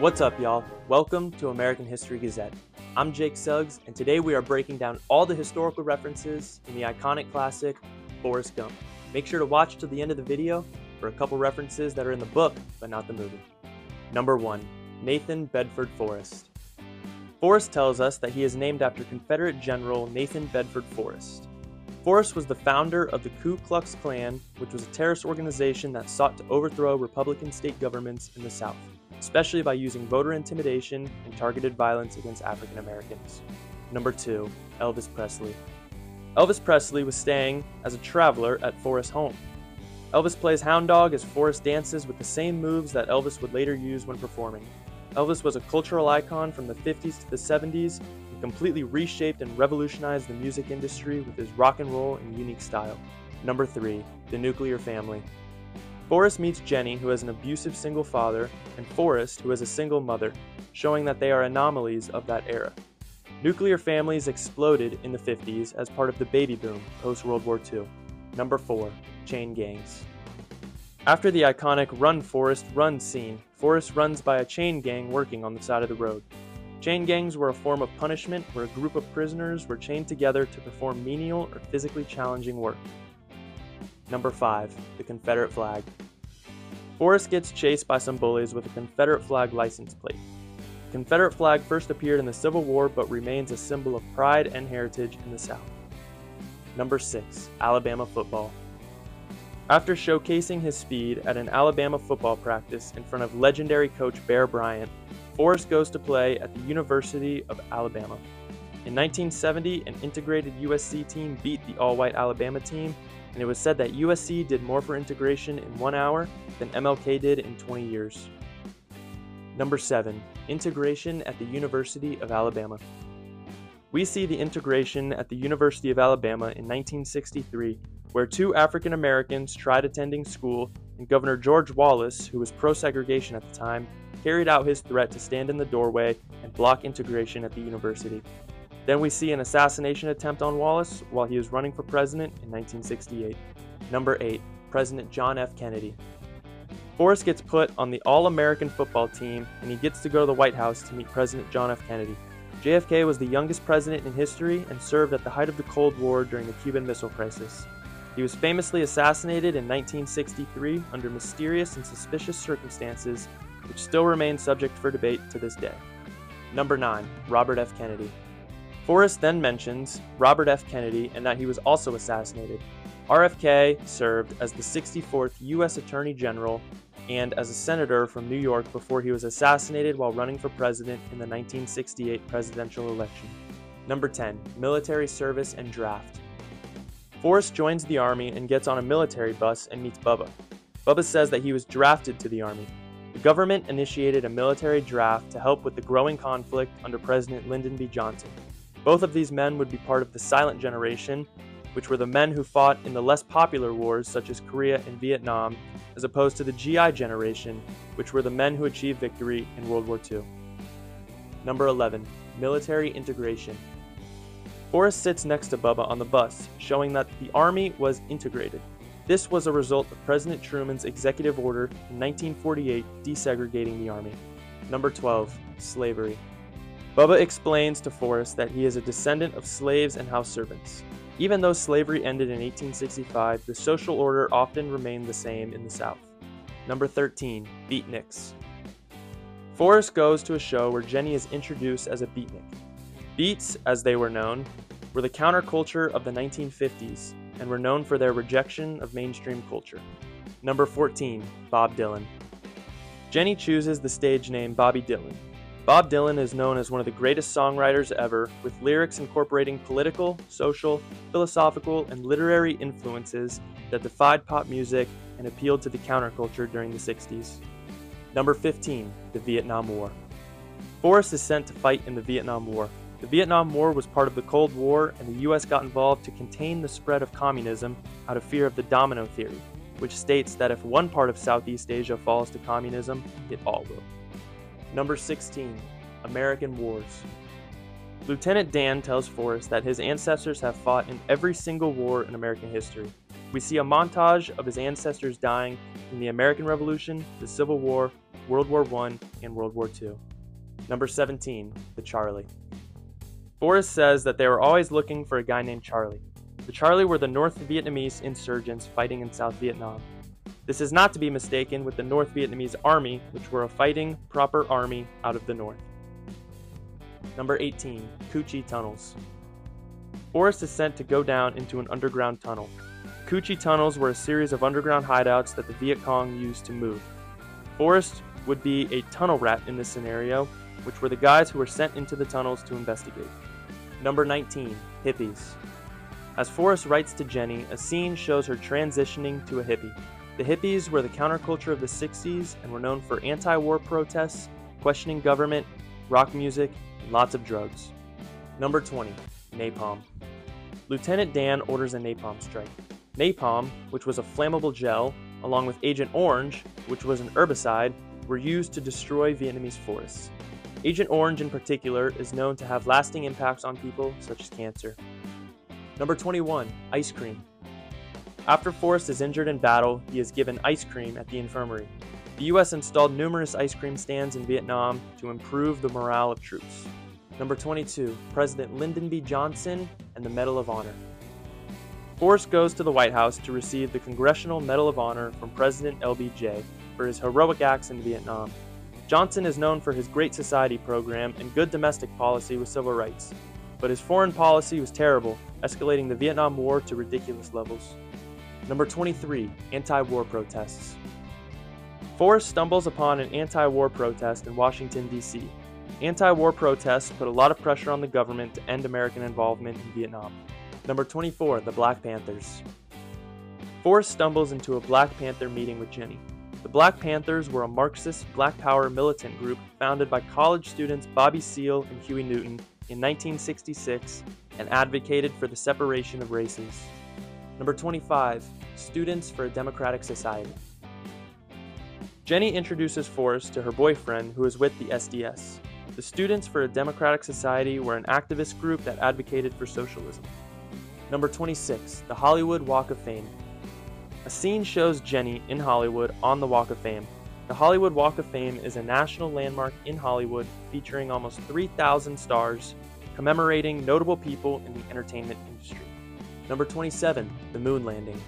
What's up, y'all? Welcome to American History Gazette. I'm Jake Suggs, and today we are breaking down all the historical references in the iconic classic, Forrest Gump. Make sure to watch till the end of the video for a couple references that are in the book, but not the movie. Number 1. Nathan Bedford Forrest. Forrest tells us that he is named after Confederate General Nathan Bedford Forrest. Forrest was the founder of the Ku Klux Klan, which was a terrorist organization that sought to overthrow Republican state governments in the South, especially by using voter intimidation and targeted violence against African Americans. Number 2. Elvis Presley. Elvis Presley was staying as a traveler at Forrest's home. Elvis plays hound dog as Forrest dances with the same moves that Elvis would later use when performing. Elvis was a cultural icon from the 50s to the 70s and completely reshaped and revolutionized the music industry with his rock and roll and unique style. Number 3. The nuclear family. Forrest meets Jenny, who has an abusive single father, and Forrest, who has a single mother, showing that they are anomalies of that era. Nuclear families exploded in the 50s as part of the baby boom post-World War II. Number 4. Chain gangs. After the iconic Run Forrest Run scene, Forrest runs by a chain gang working on the side of the road. Chain gangs were a form of punishment where a group of prisoners were chained together to perform menial or physically challenging work. Number 5. The Confederate flag. Forrest gets chased by some bullies with a Confederate flag license plate. The Confederate flag first appeared in the Civil War but remains a symbol of pride and heritage in the South. Number 6. Alabama football. After showcasing his speed at an Alabama football practice in front of legendary coach Bear Bryant, Forrest goes to play at the University of Alabama. In 1970, an integrated USC team beat the all-white Alabama team, and it was said that USC did more for integration in 1 hour than MLK did in 20 years. Number 7. Integration at the University of Alabama. We see the integration at the University of Alabama in 1963, where 2 African Americans tried attending school, and Governor George Wallace, who was pro-segregation at the time, carried out his threat to stand in the doorway and block integration at the university. Then we see an assassination attempt on Wallace while he was running for president in 1968. Number 8. President John F. Kennedy. Forrest gets put on the All-American football team, and he gets to go to the White House to meet President John F. Kennedy. JFK was the youngest president in history and served at the height of the Cold War during the Cuban Missile Crisis. He was famously assassinated in 1963 under mysterious and suspicious circumstances, which still remain subject for debate to this day. Number 9. Robert F. Kennedy. Forrest then mentions Robert F. Kennedy and that he was also assassinated. RFK served as the 64th U.S. Attorney General and as a senator from New York before he was assassinated while running for president in the 1968 presidential election. Number 10. Military service and draft. Forrest joins the Army and gets on a military bus and meets Bubba. Bubba says that he was drafted to the Army. The government initiated a military draft to help with the growing conflict under President Lyndon B. Johnson. Both of these men would be part of the Silent Generation, which were the men who fought in the less popular wars such as Korea and Vietnam, as opposed to the GI Generation, which were the men who achieved victory in World War II. Number 11. Military integration. Forrest sits next to Bubba on the bus, showing that the Army was integrated. This was a result of President Truman's executive order in 1948 desegregating the Army. Number 12. Slavery. Bubba explains to Forrest that he is a descendant of slaves and house servants. Even though slavery ended in 1865, the social order often remained the same in the South. Number 13. Beatniks. Forrest goes to a show where Jenny is introduced as a beatnik. Beats, as they were known, were the counterculture of the 1950s and were known for their rejection of mainstream culture. Number 14. Bob Dylan. Jenny chooses the stage name Bobby Dylan. Bob Dylan is known as one of the greatest songwriters ever, with lyrics incorporating political, social, philosophical, and literary influences that defied pop music and appealed to the counterculture during the 60s. Number 15. The Vietnam War. Forrest is sent to fight in the Vietnam War. The Vietnam War was part of the Cold War, and the U.S. got involved to contain the spread of communism out of fear of the domino theory, which states that if one part of Southeast Asia falls to communism, it all will. Number 16. American Wars. Lieutenant Dan tells Forrest that his ancestors have fought in every single war in American history. We see a montage of his ancestors dying in the American Revolution, the Civil War, World War I and World War II. Number 17, the Charlie. Forrest says that they were always looking for a guy named Charlie. The Charlie were the North Vietnamese insurgents fighting in South Vietnam. This is not to be mistaken with the North Vietnamese Army, which were a fighting, proper army out of the north. Number 18, Cu Chi tunnels. Forrest is sent to go down into an underground tunnel. Cu Chi tunnels were a series of underground hideouts that the Viet Cong used to move. Forrest would be a tunnel rat in this scenario, which were the guys who were sent into the tunnels to investigate. Number 19, hippies. As Forrest writes to Jenny, a scene shows her transitioning to a hippie. The hippies were the counterculture of the 60s and were known for anti-war protests, questioning government, rock music, and lots of drugs. Number 20, napalm. Lieutenant Dan orders a napalm strike. Napalm, which was a flammable gel, along with Agent Orange, which was an herbicide, were used to destroy Vietnamese forests. Agent Orange in particular is known to have lasting impacts on people such as cancer. Number 21, ice cream. After Forrest is injured in battle, he is given ice cream at the infirmary. The US installed numerous ice cream stands in Vietnam to improve the morale of troops. Number 22, President Lyndon B. Johnson and the Medal of Honor. Forrest goes to the White House to receive the Congressional Medal of Honor from President LBJ for his heroic acts in Vietnam. Johnson is known for his Great Society program and good domestic policy with civil rights, but his foreign policy was terrible, escalating the Vietnam War to ridiculous levels. Number 23, anti-war protests. Forrest stumbles upon an anti-war protest in Washington, D.C. Anti-war protests put a lot of pressure on the government to end American involvement in Vietnam. Number 24, the Black Panthers. Forrest stumbles into a Black Panther meeting with Jenny. The Black Panthers were a Marxist Black Power militant group founded by college students Bobby Seale and Huey Newton in 1966 and advocated for the separation of races. Number 25, Students for a Democratic Society. Jenny introduces Forrest to her boyfriend who is with the SDS. The Students for a Democratic Society were an activist group that advocated for socialism. Number 26, the Hollywood Walk of Fame. A scene shows Jenny in Hollywood on the Walk of Fame. The Hollywood Walk of Fame is a national landmark in Hollywood featuring almost 3,000 stars, commemorating notable people in the entertainment industry. Number 27, the moon landing.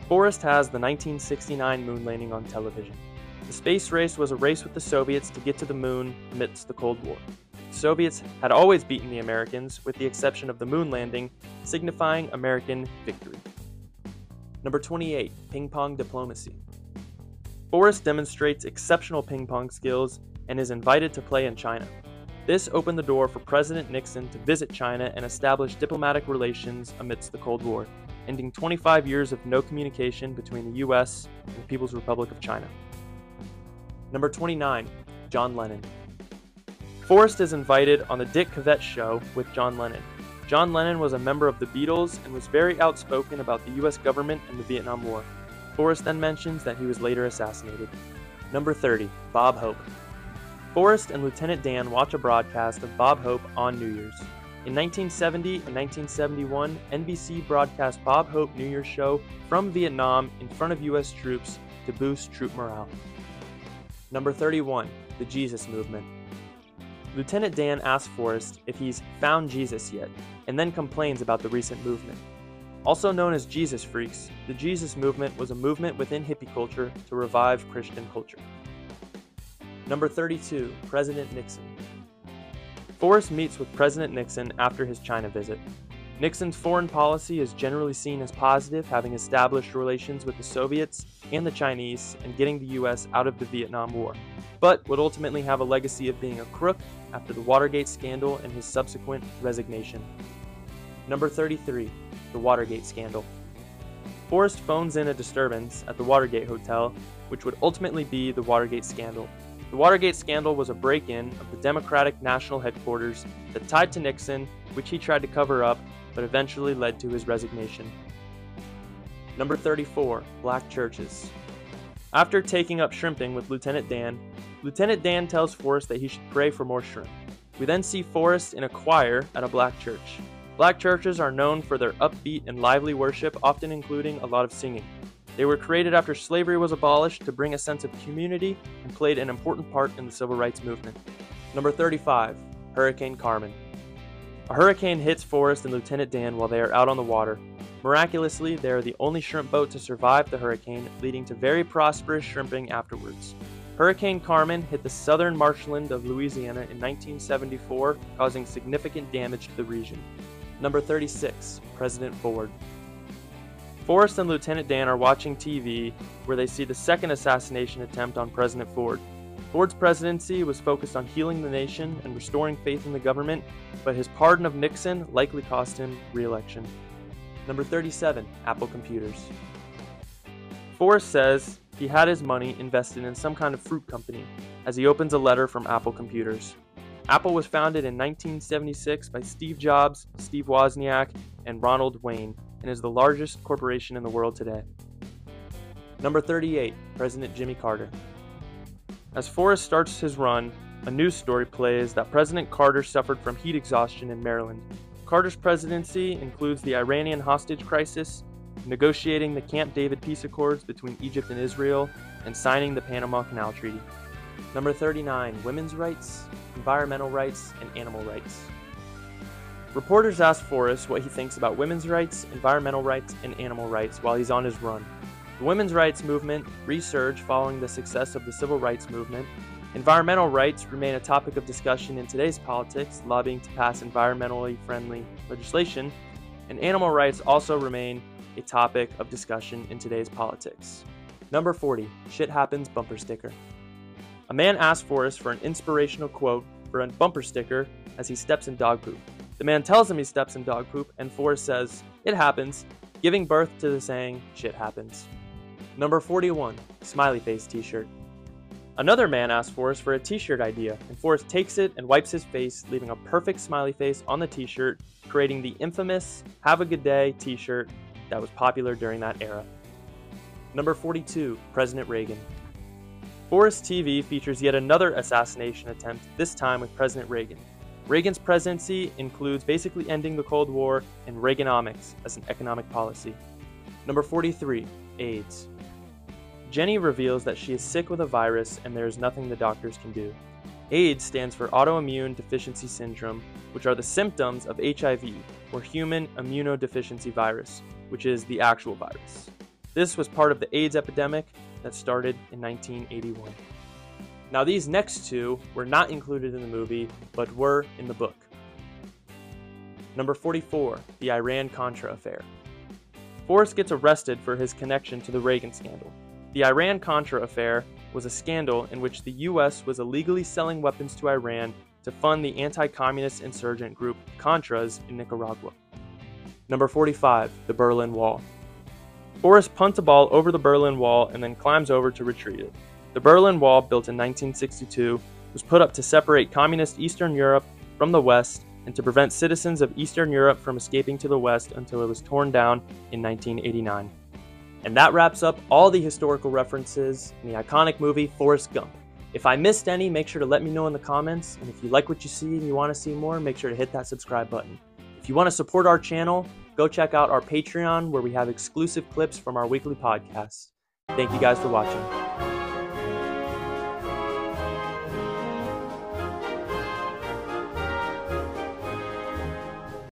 Forrest has the 1969 moon landing on television. The space race was a race with the Soviets to get to the moon amidst the Cold War. The Soviets had always beaten the Americans, with the exception of the moon landing, signifying American victory. Number 28, ping pong diplomacy. Forrest demonstrates exceptional ping pong skills and is invited to play in China. This opened the door for President Nixon to visit China and establish diplomatic relations amidst the Cold War, ending 25 years of no communication between the US and the People's Republic of China. Number 29, John Lennon. Forrest is invited on the Dick Cavett show with John Lennon. John Lennon was a member of the Beatles and was very outspoken about the US government and the Vietnam War. Forrest then mentions that he was later assassinated. Number 30, Bob Hope. Forrest and Lieutenant Dan watch a broadcast of Bob Hope on New Year's. In 1970 and 1971, NBC broadcast Bob Hope New Year's show from Vietnam in front of US troops to boost troop morale. Number 31, the Jesus Movement. Lieutenant Dan asks Forrest if he's found Jesus yet, and then complains about the recent movement. Also known as Jesus Freaks, the Jesus Movement was a movement within hippie culture to revive Christian culture. Number 32, President Nixon. Forrest meets with President Nixon after his China visit. Nixon's foreign policy is generally seen as positive, having established relations with the Soviets and the Chinese and getting the US out of the Vietnam War, but would ultimately have a legacy of being a crook after the Watergate scandal and his subsequent resignation. Number 33, the Watergate scandal. Forrest phones in a disturbance at the Watergate Hotel, which would ultimately be the Watergate scandal. The Watergate scandal was a break-in of the Democratic National Headquarters that tied to Nixon, which he tried to cover up, but eventually led to his resignation. Number 34, Black churches. After taking up shrimping with Lieutenant Dan tells Forrest that he should pray for more shrimp. We then see Forrest in a choir at a black church. Black churches are known for their upbeat and lively worship, often including a lot of singing. They were created after slavery was abolished to bring a sense of community and played an important part in the civil rights movement. Number 35, Hurricane Carmen. A hurricane hits Forrest and Lieutenant Dan while they are out on the water. Miraculously, they are the only shrimp boat to survive the hurricane, leading to very prosperous shrimping afterwards. Hurricane Carmen hit the southern marshland of Louisiana in 1974, causing significant damage to the region. Number 36, President Ford. Forrest and Lieutenant Dan are watching TV, where they see the second assassination attempt on President Ford. Ford's presidency was focused on healing the nation and restoring faith in the government, but his pardon of Nixon likely cost him re-election. Number 37, Apple Computers. Forrest says he had his money invested in some kind of fruit company as he opens a letter from Apple Computers. Apple was founded in 1976 by Steve Jobs, Steve Wozniak, and Ronald Wayne, and is the largest corporation in the world today. Number 38, President Jimmy Carter. As Forrest starts his run, a news story plays that President Carter suffered from heat exhaustion in Maryland. Carter's presidency includes the Iranian hostage crisis, negotiating the Camp David peace accords between Egypt and Israel, and signing the Panama Canal Treaty. Number 39, women's rights, environmental rights, and animal rights. Reporters asked Forrest what he thinks about women's rights, environmental rights, and animal rights while he's on his run. The women's rights movement resurged following the success of the civil rights movement. Environmental rights remain a topic of discussion in today's politics, lobbying to pass environmentally friendly legislation, and animal rights also remain a topic of discussion in today's politics. Number 40, Shit Happens bumper sticker. A man asked Forrest for an inspirational quote for a bumper sticker as he steps in dog poop. The man tells him he steps in dog poop, and Forrest says, "It happens," giving birth to the saying, "Shit happens." Number 41, Smiley Face t-shirt. Another man asked Forrest for a t-shirt idea, and Forrest takes it and wipes his face, leaving a perfect smiley face on the t-shirt, creating the infamous Have a Good Day t-shirt that was popular during that era. Number 42, President Reagan. Forrest TV features yet another assassination attempt, this time with President Reagan. Reagan's presidency includes basically ending the Cold War and Reaganomics as an economic policy. Number 43, AIDS. Jenny reveals that she is sick with a virus and there is nothing the doctors can do. AIDS stands for autoimmune deficiency syndrome, which are the symptoms of HIV, or human immunodeficiency virus, which is the actual virus. This was part of the AIDS epidemic that started in 1981. Now these next two were not included in the movie, but were in the book. Number 44, the Iran-Contra affair. Forrest gets arrested for his connection to the Reagan scandal. The Iran-Contra affair was a scandal in which the US was illegally selling weapons to Iran to fund the anti-communist insurgent group Contras in Nicaragua. Number 45, the Berlin Wall. Forrest punts a ball over the Berlin Wall and then climbs over to retrieve it. The Berlin Wall, built in 1962, was put up to separate communist Eastern Europe from the West and to prevent citizens of Eastern Europe from escaping to the West until it was torn down in 1989. And that wraps up all the historical references in the iconic movie Forrest Gump. If I missed any, make sure to let me know in the comments, and if you like what you see and you want to see more, make sure to hit that subscribe button. If you want to support our channel, go check out our Patreon where we have exclusive clips from our weekly podcast. Thank you guys for watching.